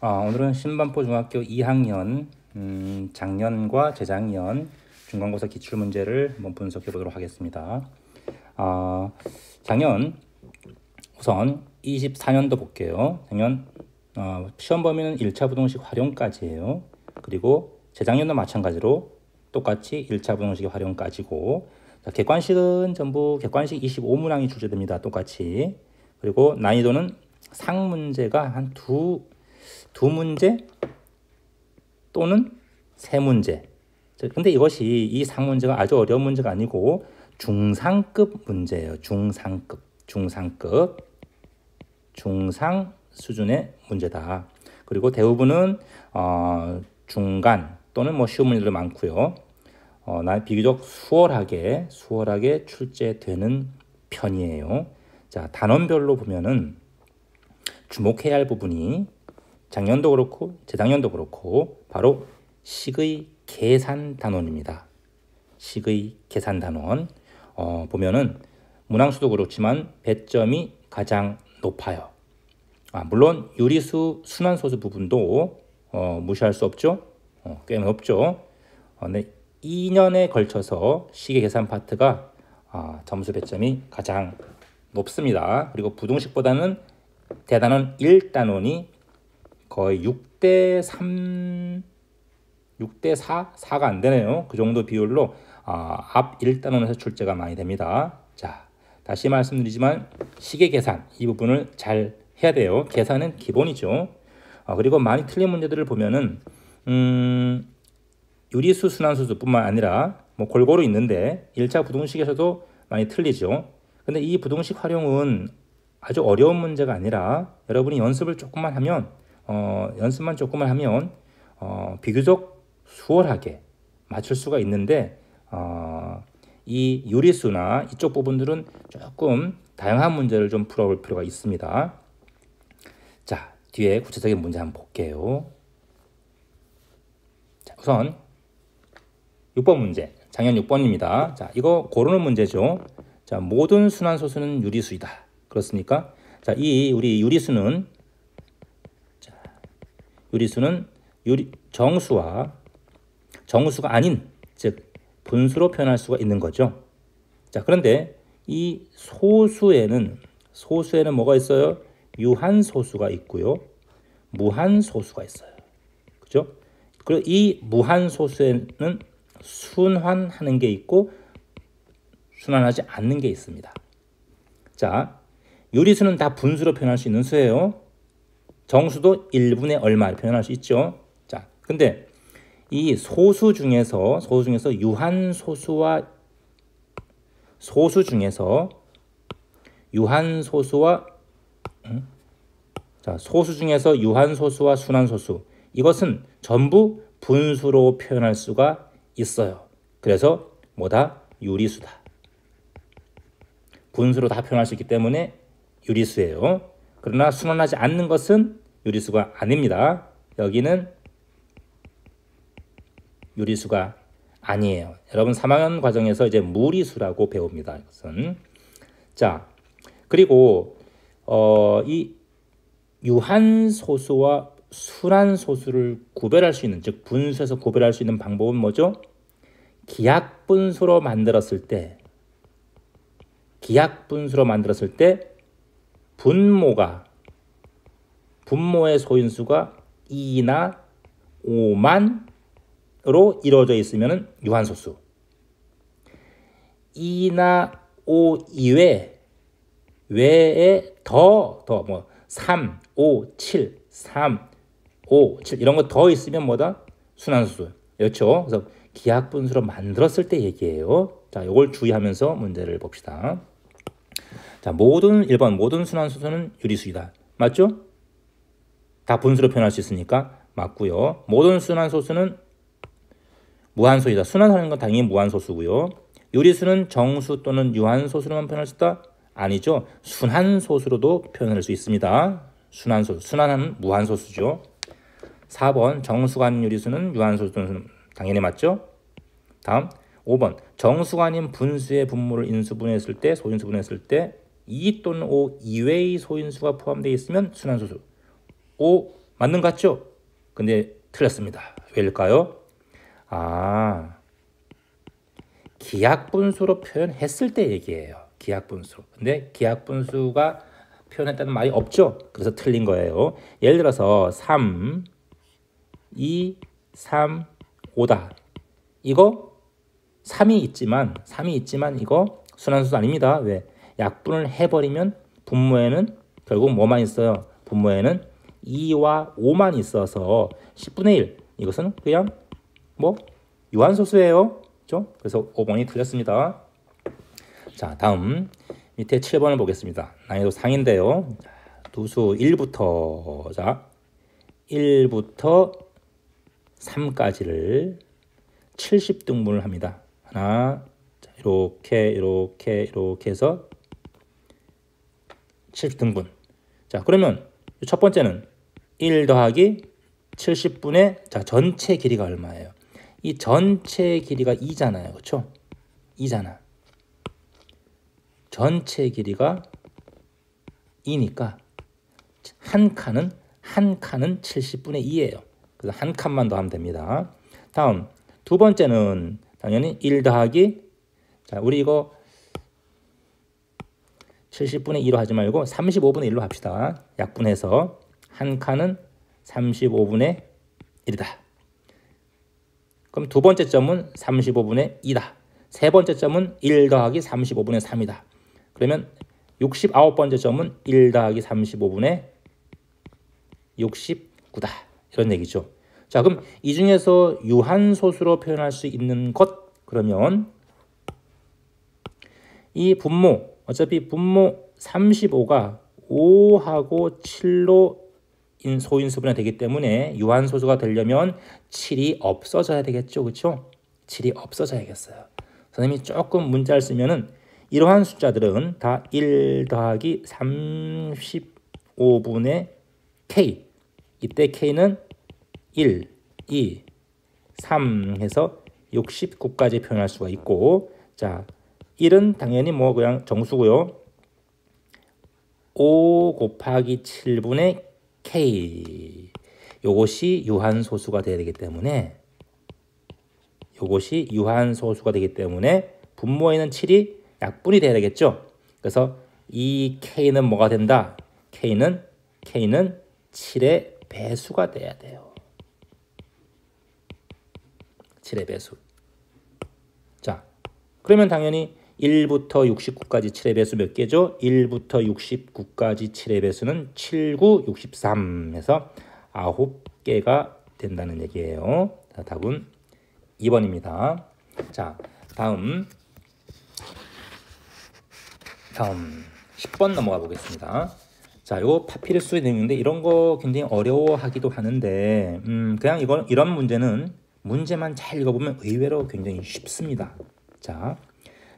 오늘은 신반포 중학교 2학년 작년과 재작년 중간고사 기출문제를 한번 분석해 보도록 하겠습니다. 작년 우선 24년도 볼게요. 작년 시험 범위는 1차 부동식 활용까지예요. 그리고 재작년도 마찬가지로 똑같이 1차 부동식 활용까지고, 객관식은 전부 객관식 25문항이 출제됩니다. 똑같이. 그리고 난이도는 상문제가 한 두 문제 또는 세 문제. 근데 이 상문제가 아주 어려운 문제가 아니고 중상급 문제예요. 중상 수준의 문제다. 그리고 대부분은 중간 또는 쉬운 문제도 많고요. 비교적 수월하게 출제되는 편이에요. 자, 단원별로 보면은 주목해야 할 부분이 작년도 그렇고 재작년도 그렇고 바로 식의 계산 단원입니다. 식의 계산 단원. 보면은 문항수도 그렇지만 배점이 가장 높아요. 물론 유리수, 순환소수 부분도 무시할 수 없죠. 꽤 높죠. 근데 2년에 걸쳐서 식의 계산 파트가 점수 배점이 가장 높습니다. 그리고 부동식보다는 대단원 1단원이 거의 6대3, 6대4, 4가 안 되네요. 그 정도 비율로 앞 1단원에서 출제가 많이 됩니다. 자, 다시 말씀드리지만 식의 계산 이 부분을 잘 해야 돼요. 계산은 기본이죠. 그리고 많이 틀린 문제들을 보면은 유리수, 순환수수뿐만 아니라 골고루 있는데 1차 부동식에서도 많이 틀리죠. 근데 이 부동식 활용은 아주 어려운 문제가 아니라 여러분이 연습만 조금만 하면 비교적 수월하게 맞출 수가 있는데, 이 유리수나 이쪽 부분들은 조금 다양한 문제를 좀 풀어볼 필요가 있습니다. 자, 뒤에 구체적인 문제 한번 볼게요. 자, 우선 6번 문제, 작년 6번입니다. 자, 이거 고르는 문제죠. 자, 모든 순환소수는 유리수이다. 그렇습니까? 자, 우리 유리수는 정수가 아닌, 즉 분수로 표현할 수가 있는 거죠. 자, 그런데 이 소수에는 뭐가 있어요? 유한소수가 있고요, 무한소수가 있어요. 그죠? 그리고 이 무한소수에는 순환하는 게 있고 순환하지 않는 게 있습니다. 자, 유리수는 다 분수로 표현할 수 있는 수예요. 정수도 1분의 얼마 표현할 수 있죠. 자, 근데 이 소수 중에서 유한소수와 순환소수, 이것은 전부 분수로 표현할 수가 있어요. 그래서 유리수다. 분수로 다 표현할 수 있기 때문에 유리수예요. 그러나 순환하지 않는 것은 유리수가 아닙니다. 여기는 유리수가 아니에요. 여러분 3학년 과정에서 이제 무리수라고 배웁니다. 이것은. 자, 그리고 이 유한소수와 순환소수를 구별할 수 있는, 즉 분수에서 구별할 수 있는 방법은 뭐죠? 기하분수로 만들었을 때 분모의 소인수가 2나 5만으로 이루어져 있으면 유한소수, 2나 5 외에 3, 5, 7, 3, 5, 7 이런 거 더 있으면 순환소수. 그렇죠? 그래서 기하분수로 만들었을 때 얘기예요. 자, 이걸 주의하면서 문제를 봅시다. 자, 1번 모든 순환소수는 유리수이다. 맞죠? 다 분수로 표현할 수 있으니까 맞고요. 모든 순환소수는 무한소수이다. 순환하는 건 당연히 무한소수고요. 유리수는 정수 또는 유한소수로만 표현할 수 있다? 아니죠. 순환소수로도 표현할 수 있습니다. 순환하는 무한소수죠. 4번 정수가 아닌 유리수는 유한소수는 당연히 맞죠. 다음 5번 정수가 아닌 분수의 분모를 인수분해했을 때, 소인수분해했을 때 2 또는 5 이외의 소인수가 포함되어 있으면 순환소수. 5 맞는 것 같죠? 근데 틀렸습니다. 왜일까요? 아, 기하분수로 표현했을 때 얘기예요. 기하분수. 근데 기하분수가 표현했다는 말이 없죠. 그래서 틀린 거예요. 예를 들어서 3, 2, 3, 5다. 이거 3이 있지만 이거 순환수도 아닙니다. 왜? 약분을 해버리면 분모에는 결국 뭐만 있어요? 분모에는 2와 5만 있어서 10분의 1. 이것은 그냥 뭐 유한소수예요. 그렇죠? 그래서 5번이 틀렸습니다. 자, 다음 밑에 7번을 보겠습니다. 난이도 상인데요. 두수 1부터 자 1부터 3까지를 70등분을 합니다. 하나, 자, 이렇게 해서 70등분. 자, 그러면 첫 번째는 1 더하기 70분의 자 전체 길이가 얼마예요? 이 전체 길이가 2잖아요. 그렇죠? 2잖아. 전체 길이가 2니까 한 칸은 70분의 2예요. 그래서 한 칸만 더 하면 됩니다. 다음 두 번째는 당연히 1 더하기 자, 우리 이거 70분의 2로 하지 말고 35분의 1로 합시다. 약분해서 한 칸은 35분의 1이다. 그럼 두 번째 점은 35분의 2다. 세 번째 점은 1 더하기 35분의 3이다. 그러면 69번째 점은 1 더하기 35분의 69다. 이런 얘기죠. 자, 그럼 이 중에서 유한소수로 표현할 수 있는 것 그러면 이 분모 어차피 분모 35가 5하고 7로 소인수분해 되기 때문에 유한소수가 되려면 7이 없어져야 되겠죠. 그렇죠? 7이 없어져야겠어요. 선생님이 조금 문자를 쓰면은 이러한 숫자들은 다 1 더하기 35분의 K. 이때 K는 1, 2, 3 해서 69까지 표현할 수가 있고 자 1은 당연히 뭐 그냥 정수고요. 5 곱하기 7분의 K. 요것이 유한소수가 되어야 되기 때문에 분모에는 7이 약분이 돼야 되겠죠. 그래서 이 K는 뭐가 된다? K는 7의 배수가 돼야 돼요. 7의 배수. 자, 그러면 당연히 1부터 69까지 7의 배수 몇 개죠? 1부터 69까지 7의 배수는 7, 9, 63 해서 9개가 된다는 얘기예요. 자, 답은 2번입니다. 자, 다음 10번 넘어가 보겠습니다. 자, 이거 파피루스 내용인데 이런 거 굉장히 어려워하기도 하는데 그냥 이런 문제는 문제만 잘 읽어보면 의외로 굉장히 쉽습니다. 자,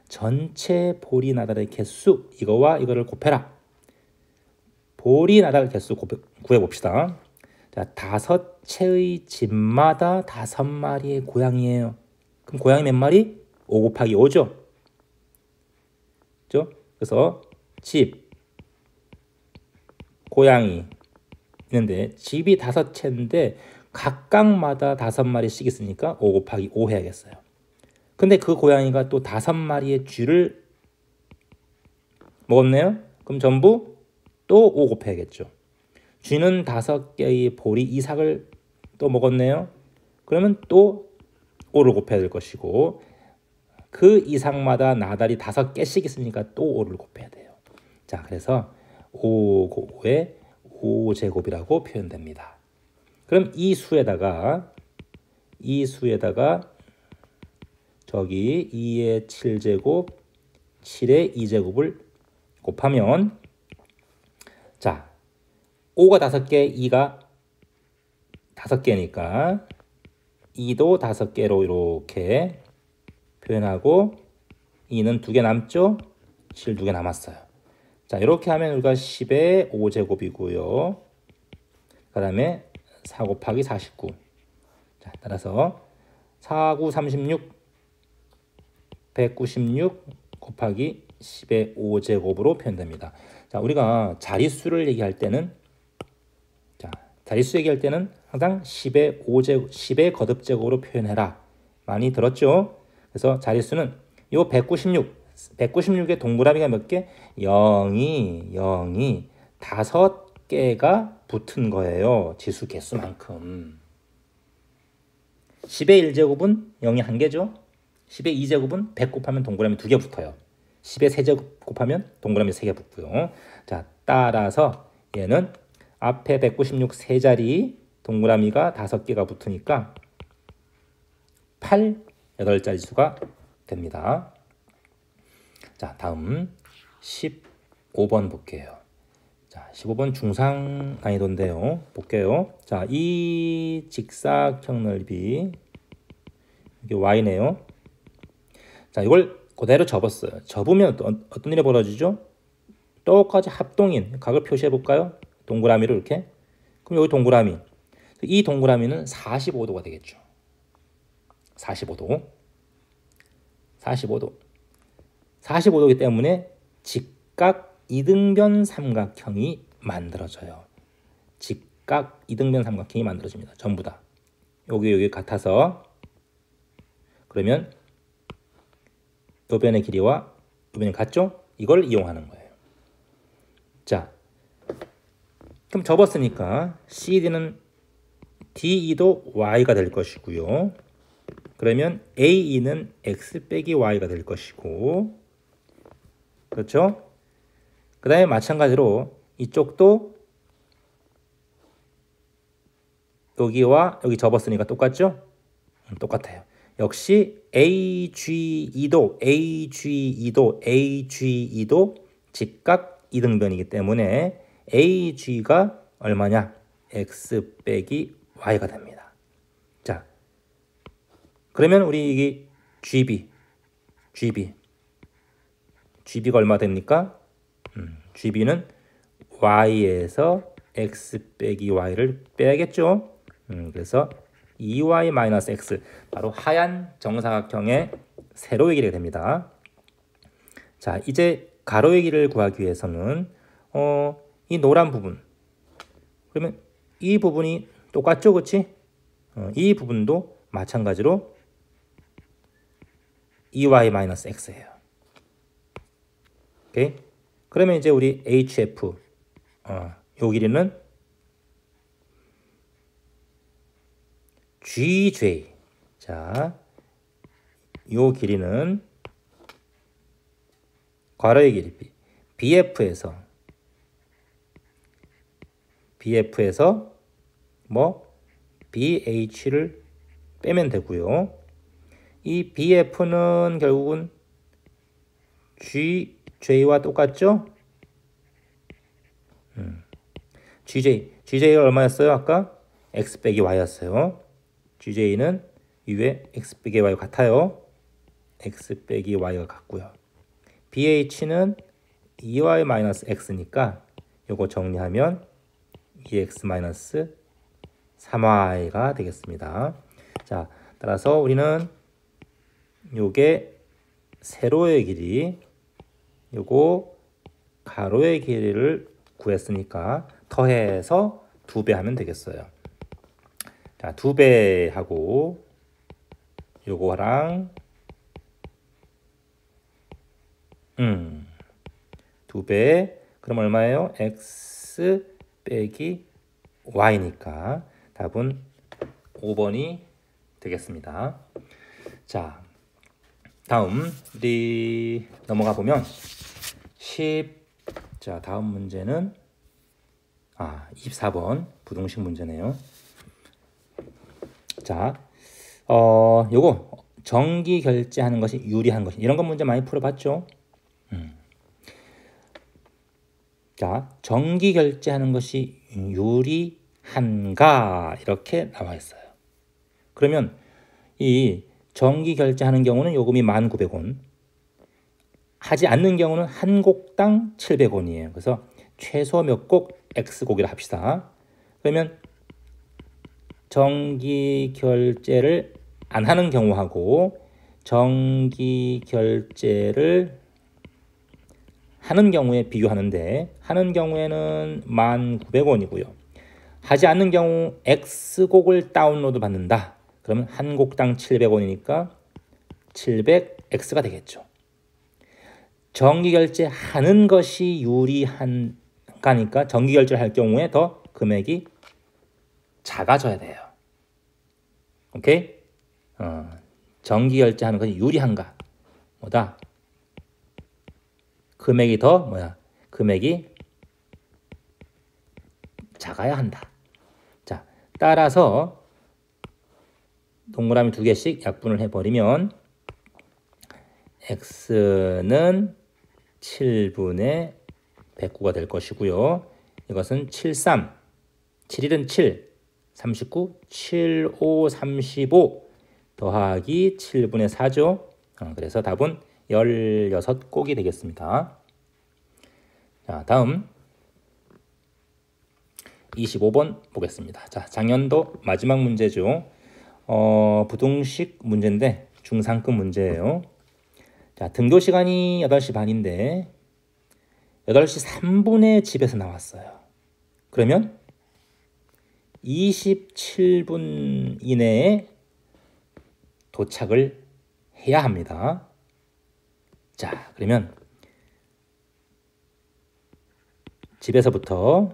전체 보리 나달의 개수 이거와 이거를 곱해라. 보리 나달 개수 구해봅시다. 자, 5채의 집마다 5마리의 고양이에요. 그럼 고양이 몇 마리? 5 곱하기 5죠. 그죠? 그래서 집, 고양이 있는데 집이 5채인데 각각마다 5마리씩 있으니까 5 곱하기 5 해야겠어요. 근데 그 고양이가 또 5마리의 쥐를 먹었네요. 그럼 전부 또 5 곱해야겠죠. 쥐는 5개의 보리 이삭을 또 먹었네요. 그러면 또 5를 곱해야 될 것이고 그 이삭마다 나달이 5개씩 있으니까 또 5를 곱해야 돼요. 자, 그래서 5의 5제곱이라고 표현됩니다. 그럼 이 수에다가 저기 2의 7제곱, 7의 2제곱을 곱하면 자, 5가 5개, 2가 5개니까 2도 5개로 이렇게 표현하고 2는 2개 남죠? 7 2개 남았어요. 자, 이렇게 하면 우리가 10의 5제곱이고요. 그 다음에 4 곱하기 49. 자, 따라서 4, 9, 36, 196 곱하기 10의 5제곱으로 표현됩니다. 자, 우리가 자릿수를 얘기할 때는 자, 자릿수 얘기할 때는 항상 10의 거듭제곱으로 표현해라. 많이 들었죠? 그래서 자릿수는 요 196의 동그라미가 몇 개? 0이 5개가 붙은 거예요. 지수 개수만큼. 10의 1제곱은 0이 1개죠. 10의 2제곱은 100 곱하면 동그라미 2개 붙어요. 10의 3제곱 곱하면 동그라미 3개 붙고요. 자, 따라서 얘는 앞에 196 세자리 동그라미가 5개가 붙으니까 8, 8자리 수가 됩니다. 자, 다음 15번 볼게요. 자, 15번 중상 난이도인데요. 볼게요. 자, 이 직사각형 넓이 이게 y네요. 자, 이걸 그대로 접었어요. 접으면 어떤 일이 벌어지죠? 똑같이 합동인 각을 표시해 볼까요? 동그라미로 이렇게. 그럼 여기 동그라미. 이 동그라미는 45도가 되겠죠. 45도. 45도이기 때문에 직각 이등변 삼각형이 만들어져요. 직각 이등변 삼각형이 만들어집니다. 전부 다. 여기 같아서 그러면 요 변의 길이와 요 변이 같죠? 이걸 이용하는 거예요. 자, 그럼 접었으니까 CD는 DE도 Y가 될 것이고요. 그러면 AE는 X 빼기 Y가 될 것이고, 그렇죠? 그 다음에 마찬가지로 이쪽도 여기와 여기 접었으니까 똑같죠? 똑같아요. 역시 AGE도 직각 이등변이기 때문에 AG가 얼마냐? X 빼기 Y가 됩니다. 자, 그러면 우리 이게 GB가 얼마 됩니까? GB는 Y에서 X 빼기 Y를 빼야겠죠? 그래서 2Y-X 바로 하얀 정사각형의 세로의 길이가 됩니다. 자, 이제 가로의 길이를 구하기 위해서는 이 노란 부분, 그러면 이 부분이 똑같죠, 그렇지? 이 부분도 마찬가지로 2Y-X예요. 오케이? 그러면 이제 우리 HF 요 길이는 GJ. 자, 요 길이는 괄호의 길이 BF에서 뭐 BH를 빼면 되고요. 이 BF는 결국은 GJ와 똑같죠? GJ가 얼마였어요? 아까 X 빼기 Y였어요. GJ는 위에 X 빼기 Y가 같아요. X 빼기 Y가 같고요. BH는 2Y-X니까 요거 정리하면 2X-3Y가 되겠습니다. 자, 따라서 우리는 요게 세로의 길이, 요거 가로의 길이를 구했으니까 더해서 2배 하면 되겠어요. 자, 2배 하고 요거랑 2배 그럼 얼마예요? X 빼기 Y니까 답은 5번이 되겠습니다. 자, 다음 우리 넘어가 보면 자, 다음 문제는 24번 부등식 문제네요. 자, 요거 정기 결제하는 것이 유리한 것이, 이런 거 문제 많이 풀어봤죠? 자, 정기 결제하는 것이 유리한가 이렇게 나와 있어요. 그러면 이 정기 결제하는 경우는 요금이 1,900원, 하지 않는 경우는 한 곡당 700원이에요. 그래서 최소 몇 곡 X곡이라 합시다. 그러면 정기 결제를 안 하는 경우하고 정기 결제를 하는 경우에 비교하는데, 하는 경우에는 1,900원이고요. 하지 않는 경우 X곡을 다운로드 받는다. 그러면 한 곡당 700원이니까 700X가 되겠죠. 정기결제하는 것이 유리한가니까 정기결제를 할 경우에 더 금액이 작아져야 돼요. 오케이? 정기결제하는 것이 유리한가? 뭐다? 금액이 더 금액이 작아야 한다. 자, 따라서 동그라미 2개씩 약분을 해버리면 x는 7분의 109가 될 것이고요. 이것은 73, 7일은 7, 39, 7, 5, 35 더하기 7분의 4죠. 그래서 답은 16곡이 되겠습니다. 자, 다음 25번 보겠습니다. 자, 작년도 마지막 문제죠. 부등식 문제인데 중상급 문제예요. 자, 등교 시간이 8시 반인데 8시 3분에 집에서 나왔어요. 그러면 27분 이내에 도착을 해야 합니다. 자, 그러면 집에서부터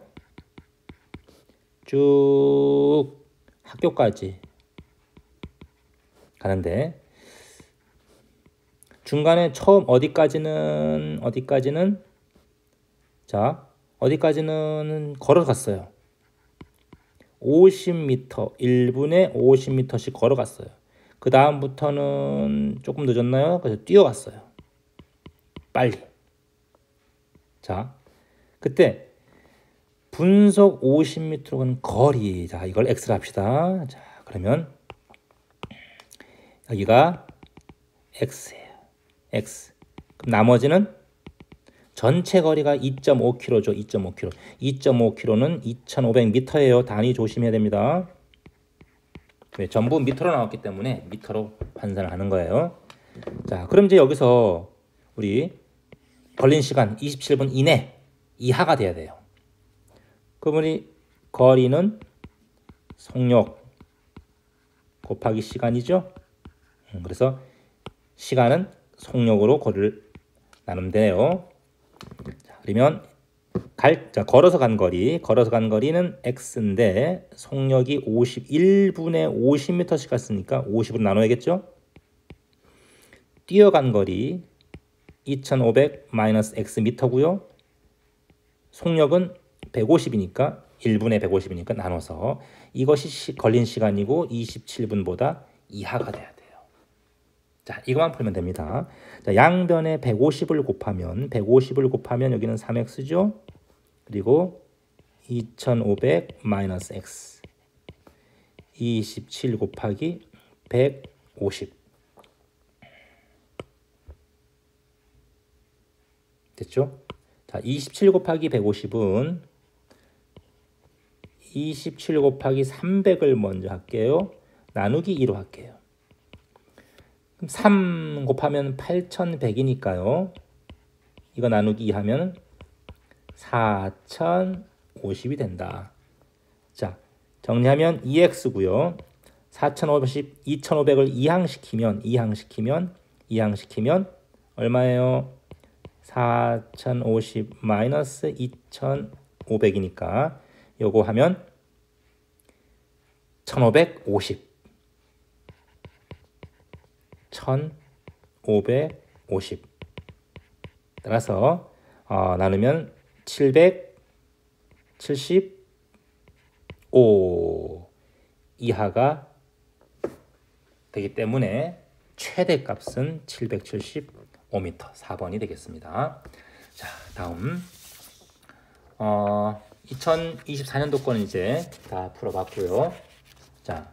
쭉 학교까지 가는데 중간에 처음 어디까지는 걸어갔어요. 50m, 1분에 50m씩 걸어갔어요. 그 다음부터는 조금 늦었나요? 그래서 뛰어갔어요. 빨리. 자, 그때 분속 50m로 가는 거리. 자, 이걸 x로 합시다. 자, 그러면 여기가 x예요. x. 그럼 나머지는 전체 거리가 2.5km죠. 2.5km. 2.5km는 2,500m예요. 단위 조심해야 됩니다. 네, 전부 미터로 나왔기 때문에 미터로 환산을 하는 거예요. 자, 그럼 이제 여기서 우리 걸린 시간 27분 이내 이하가 돼야 돼요. 그럼 우리 거리는 속력 곱하기 시간이죠. 그래서 시간은 속력으로 거리를 나누면 돼요. 자, 그러면 걸어서 간 거리는 x인데 속력이 51분에 50m씩 갔으니까 50으로 나눠야겠죠. 뛰어간 거리 2500 마이너스 x 미터고요. 속력은 150이니까 1분에 150이니까 나눠서 이것이 걸린 시간이고 27분보다 이하가 돼야 돼요. 자, 이것만 풀면 됩니다. 자, 양변에 150을 곱하면 여기는 3x죠. 그리고 2500 마이너스 x 27 곱하기 150 됐죠? 자, 27 곱하기 150은 27 곱하기 300을 먼저 할게요. 나누기 2로 할게요. 그럼 3 곱하면 8100이니까요. 이거 나누기 2 하면 4050이 된다. 자, 정리하면 2x고요. 4050, 2500을 이항시키면 얼마예요? 4050 마이너스 2500이니까 요거 하면 1550 따라서 나누면 775 이하가 되기 때문에 최대값은 775m 4번이 되겠습니다. 자, 다음 2024년도 거는 이제 다 풀어봤고요. 자,